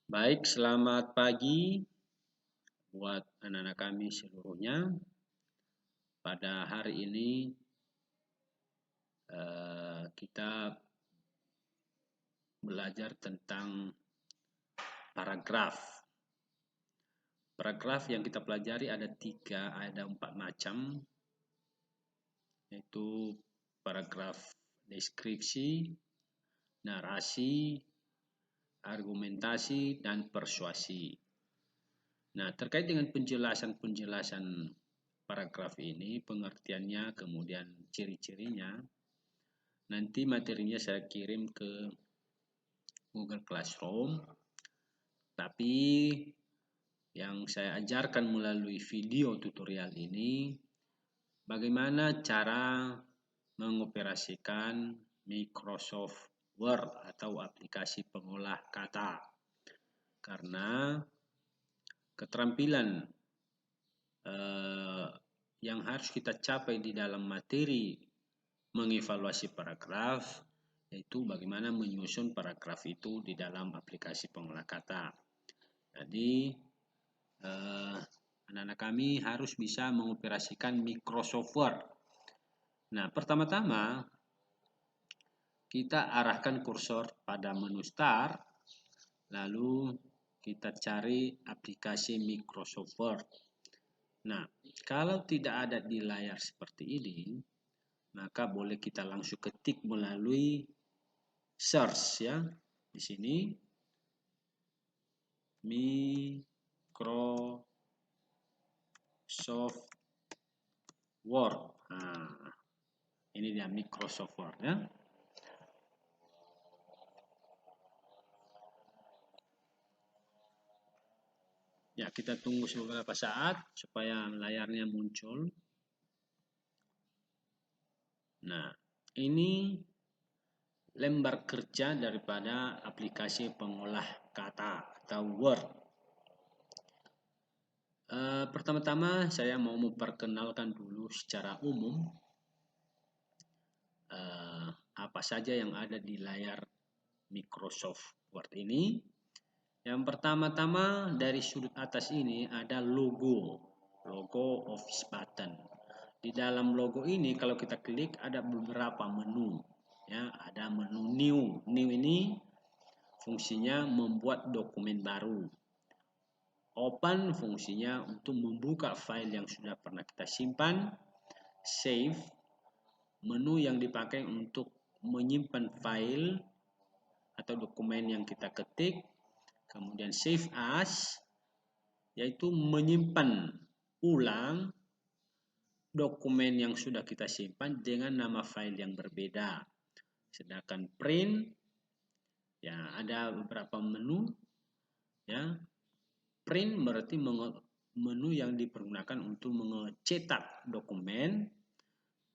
Baik, selamat pagi buat anak-anak kami seluruhnya. Pada hari ini kita belajar tentang paragraf. Paragraf yang kita pelajari ada 4 macam, yaitu paragraf deskripsi, narasi, argumentasi, dan persuasi. Nah, terkait dengan penjelasan-penjelasan paragraf ini, pengertiannya, kemudian ciri-cirinya, nanti materinya saya kirim ke Google Classroom. Tapi yang saya ajarkan melalui video tutorial ini, bagaimana cara mengoperasikan Microsoft Word atau aplikasi pengolah kata. Karena keterampilan yang harus kita capai di dalam materi mengevaluasi paragraf, yaitu bagaimana menyusun paragraf itu di dalam aplikasi pengolah kata. Jadi anak-anak kami harus bisa mengoperasikan Microsoft Word. Nah, pertama-tama kita arahkan kursor pada menu Start, lalu kita cari aplikasi Microsoft Word. Nah, kalau tidak ada di layar seperti ini, maka boleh kita langsung ketik melalui search ya. Di sini Microsoft Word. Nah, ini dia Microsoft Word ya. Ya, kita tunggu beberapa saat supaya layarnya muncul. Nah, ini lembar kerja daripada aplikasi pengolah kata atau Word. Pertama-tama saya mau memperkenalkan dulu secara umum apa saja yang ada di layar Microsoft Word ini. Yang pertama-tama dari sudut atas ini ada logo Office button. Di dalam logo ini kalau kita klik ada beberapa menu. Ya, ada menu new. New ini fungsinya membuat dokumen baru. Open fungsinya untuk membuka file yang sudah pernah kita simpan. Save, menu yang dipakai untuk menyimpan file atau dokumen yang kita ketik. Kemudian save as, yaitu menyimpan ulang dokumen yang sudah kita simpan dengan nama file yang berbeda. Sedangkan print, ya ada beberapa menu. Ya, print berarti menu yang dipergunakan untuk mencetak dokumen.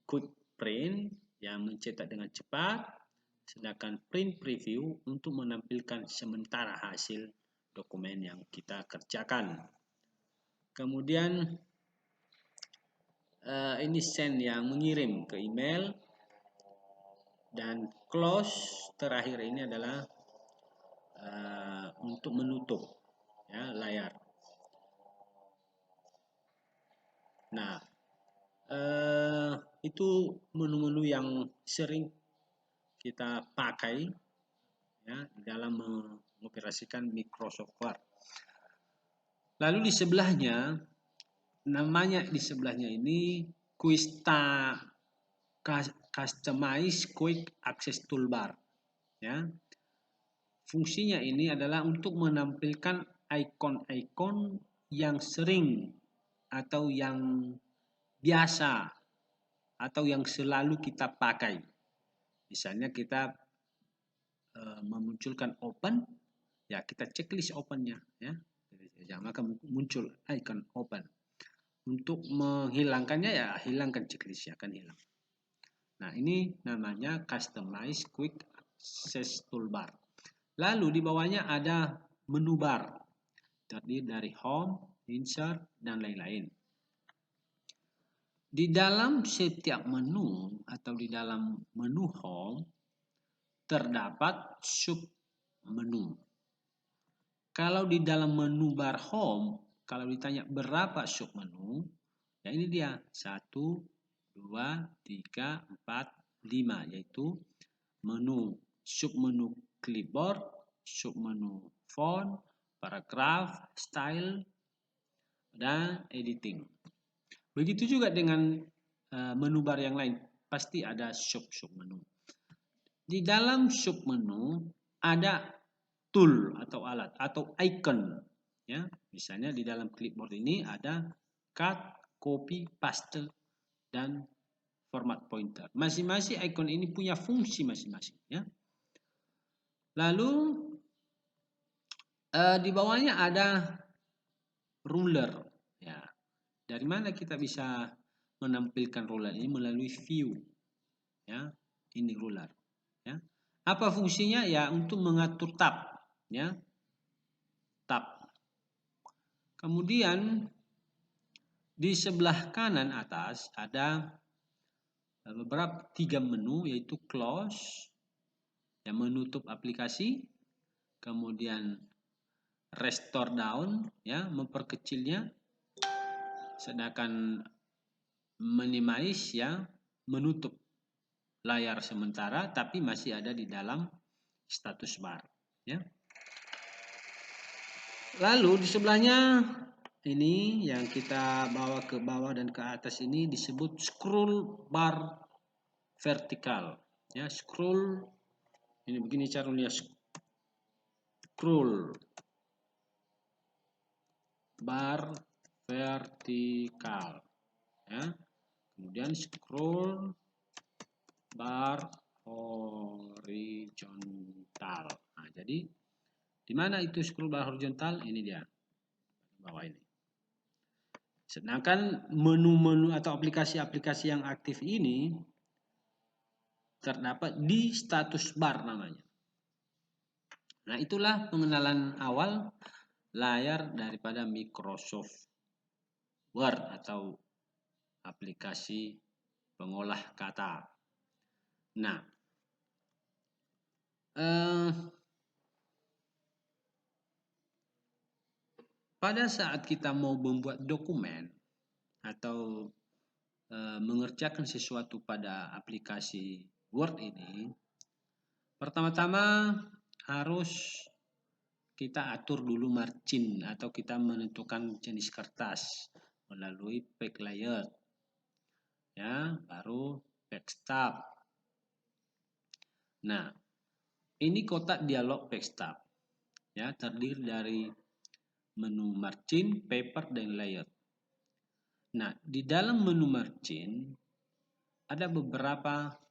Quick print yang mencetak dengan cepat. Sedangkan print preview untuk menampilkan sementara hasil dokumen yang kita kerjakan. Kemudian ini send yang mengirim ke email. Dan close terakhir ini adalah untuk menutup ya, layar. Nah, itu menu-menu yang sering kita pakai ya, dalam mengoperasikan Microsoft Word. Lalu di sebelahnya, namanya di sebelahnya ini Customize Quick Access Toolbar. Ya. Fungsinya ini adalah untuk menampilkan ikon-ikon yang sering atau yang biasa atau yang selalu kita pakai. Misalnya kita memunculkan open, ya kita checklist opennya ya. Maka muncul icon open. Untuk menghilangkannya ya hilangkan checklistnya, akan hilang. Nah, ini namanya Customize Quick Access Toolbar. Lalu di bawahnya ada menu bar. Terdiri dari Home, Insert, dan lain-lain. Di dalam setiap menu atau di dalam menu Home terdapat sub menu. Kalau di dalam menu bar home, kalau ditanya berapa submenu, ya ini dia 1, 2, 3, 4, 5, yaitu menu submenu clipboard, submenu font, paragraph, style, dan editing. Begitu juga dengan menu bar yang lain, pasti ada submenu. Di dalam submenu ada tool atau alat atau icon, ya. Misalnya di dalam clipboard ini ada cut, copy, paste, dan format pointer. Masing-masing icon ini punya fungsi masing-masing, ya. Lalu di bawahnya ada ruler, ya. Dari mana kita bisa menampilkan ruler ini? Melalui view, ya. Ini ruler, ya. Apa fungsinya? Ya untuk mengatur tab, ya. Tab. Kemudian di sebelah kanan atas ada beberapa 3 menu, yaitu close yang menutup aplikasi, kemudian restore down, ya, memperkecilnya, sedangkan minimize, ya, menutup layar sementara tapi masih ada di dalam status bar, ya. Lalu di sebelahnya ini yang kita bawa ke bawah dan ke atas ini disebut scroll bar vertikal, ya. Scroll ini begini caranya, scroll bar vertikal, ya. Kemudian scroll bar horizontal. Nah, jadi di mana itu scroll bar horizontal? Ini dia, bawah ini. Sedangkan menu-menu atau aplikasi-aplikasi yang aktif ini terdapat di status bar namanya. Nah, itulah pengenalan awal layar daripada Microsoft Word atau aplikasi pengolah kata. Nah, pada saat kita mau membuat dokumen atau mengerjakan sesuatu pada aplikasi Word ini, pertama-tama harus kita atur dulu margin atau kita menentukan jenis kertas melalui backlight, ya, baru backstab. Nah, ini kotak dialog backstab, ya, terdiri dari menu margin, paper, dan layout. Nah, di dalam menu margin ada beberapa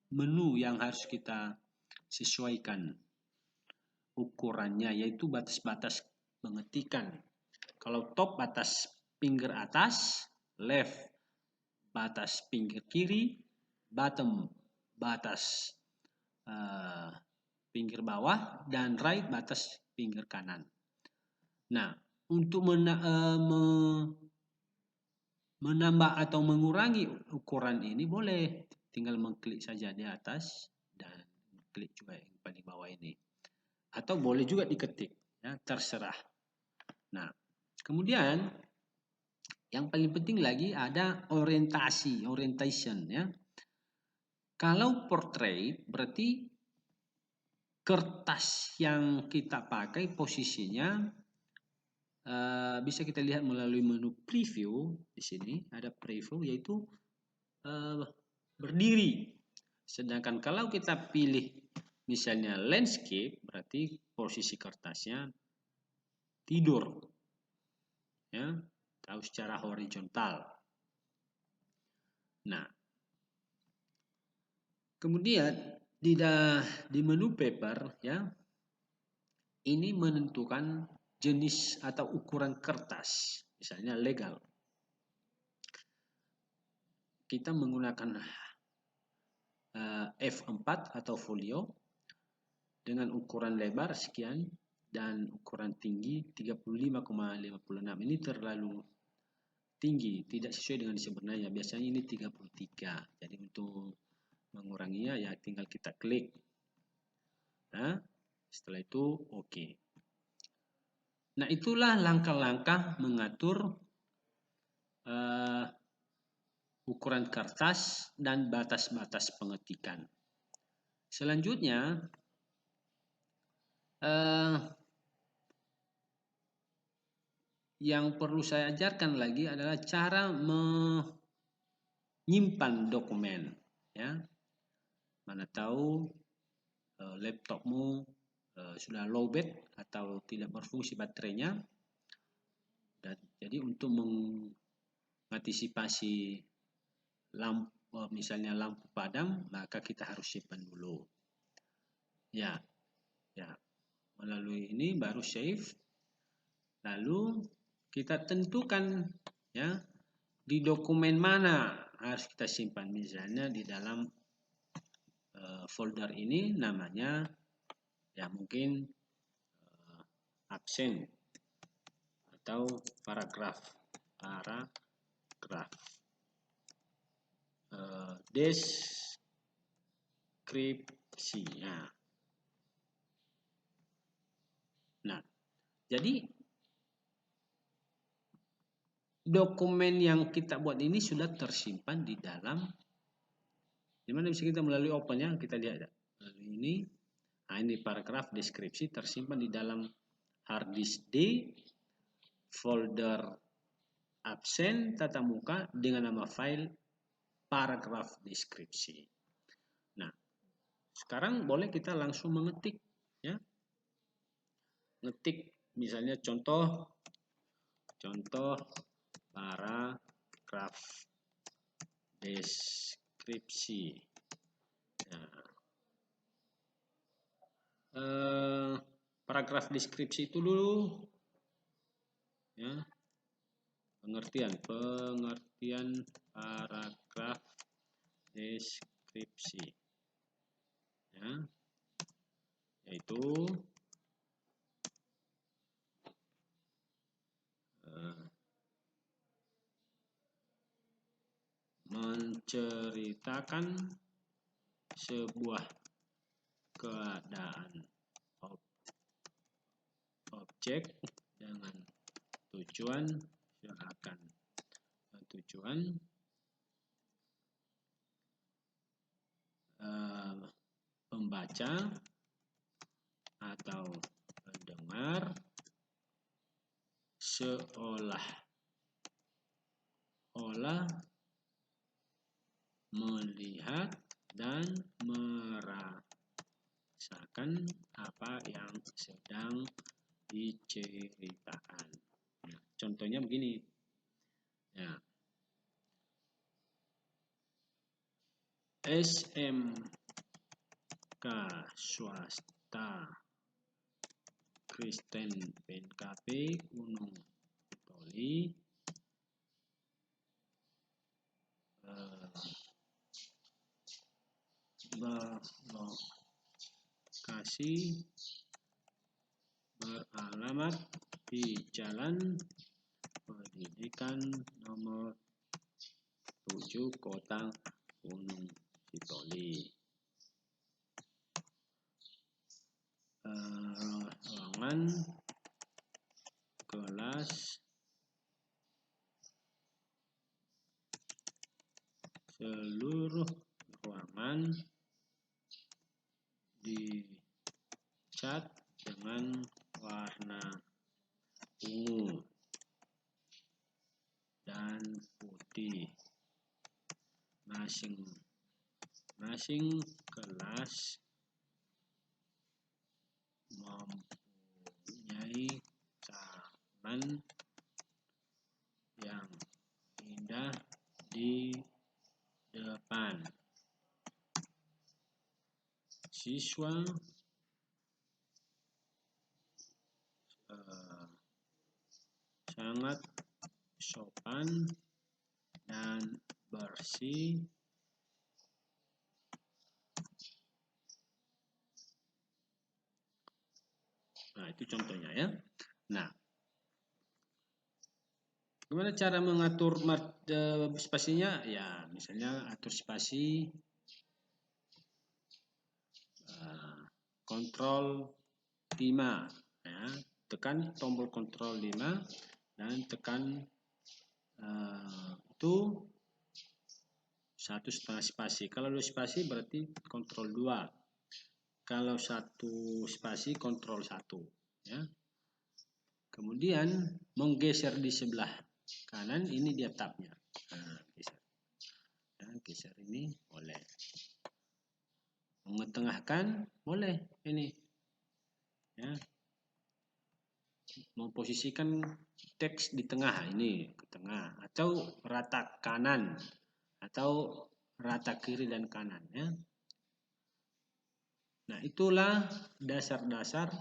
menu yang harus kita sesuaikan ukurannya, yaitu batas-batas pengetikan. Kalau top batas pinggir atas, left batas pinggir kiri, bottom batas pinggir bawah, dan right batas pinggir kanan. Nah, untuk menambah atau mengurangi ukuran ini boleh tinggal mengklik saja di atas dan klik juga yang paling bawah ini, atau boleh juga diketik, ya, terserah. Nah, kemudian yang paling penting lagi ada orientation, ya. Kalau portrait berarti kertas yang kita pakai posisinya bisa kita lihat melalui menu preview. Di sini ada preview, yaitu berdiri. Sedangkan kalau kita pilih misalnya landscape, berarti posisi kertasnya tidur, ya, atau secara horizontal. Nah, kemudian di menu paper, ya, ini menentukan jenis atau ukuran kertas, misalnya legal. Kita menggunakan F4 atau folio dengan ukuran lebar sekian dan ukuran tinggi 35,56. Ini terlalu tinggi, tidak sesuai dengan sebenarnya. Biasanya ini 33. Jadi untuk menguranginya ya tinggal kita klik. Nah, Setelah itu oke. Nah, itulah langkah-langkah mengatur ukuran kertas dan batas-batas pengetikan. Selanjutnya, yang perlu saya ajarkan lagi adalah cara menyimpan dokumen. Ya, mana tahu laptopmu sudah lowbat atau tidak berfungsi baterainya. Dan jadi untuk mengantisipasi misalnya lampu padam, maka kita harus simpan dulu. Ya, melalui ini baru save. Lalu kita tentukan ya di dokumen mana harus kita simpan. Misalnya di dalam folder ini namanya ya mungkin absen atau paragraf deskripsi. Nah, jadi dokumen yang kita buat ini sudah tersimpan di dalam, dimana bisa kita melalui opennya, kita lihat ya. Lalu ini paragraf deskripsi tersimpan di dalam hard disk D, folder absen tata muka dengan nama file paragraf deskripsi. Nah, sekarang boleh kita langsung mengetik ya. Ngetik misalnya contoh paragraf deskripsi. Paragraf deskripsi itu dulu ya, pengertian paragraf deskripsi ya, yaitu menceritakan sebuah keadaan objek dengan tujuan pembaca atau pendengar seolah-olah melihat dan merasakan apa yang sedang diceritakan. Nah, contohnya begini. Ya. SMK swasta Kristen PNKP Gunung Sitoli berlokasi beralamat di Jalan Pendidikan nomor 7 Kota Gunung Sitoli. Ruangan kelas seluruh ruangan dicat dengan warna ungu dan putih. Masing-masing kelas mempunyai taman yang indah di depan. Siswa sangat sopan dan bersih. Nah, itu contohnya ya. Nah, gimana cara mengatur spasinya? Ya, misalnya atur spasi, kontrol 5 ya, tekan tombol kontrol 5 dan tekan itu 1,5 spasi. Kalau 2 spasi berarti kontrol 2. Kalau 1 spasi kontrol 1 ya. Kemudian menggeser di sebelah kanan, ini dia tabnya. Nah, geser. Ya, geser ini boleh. Mengetengahkan boleh ini. Ya. Memposisikan teks di tengah, ini ke tengah, atau rata kanan atau rata kiri dan kanan ya. Nah, itulah dasar-dasar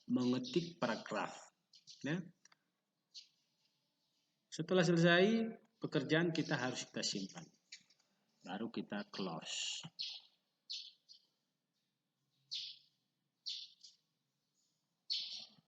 mengetik paragraf ya. Setelah selesai pekerjaan kita harus kita simpan, baru kita close.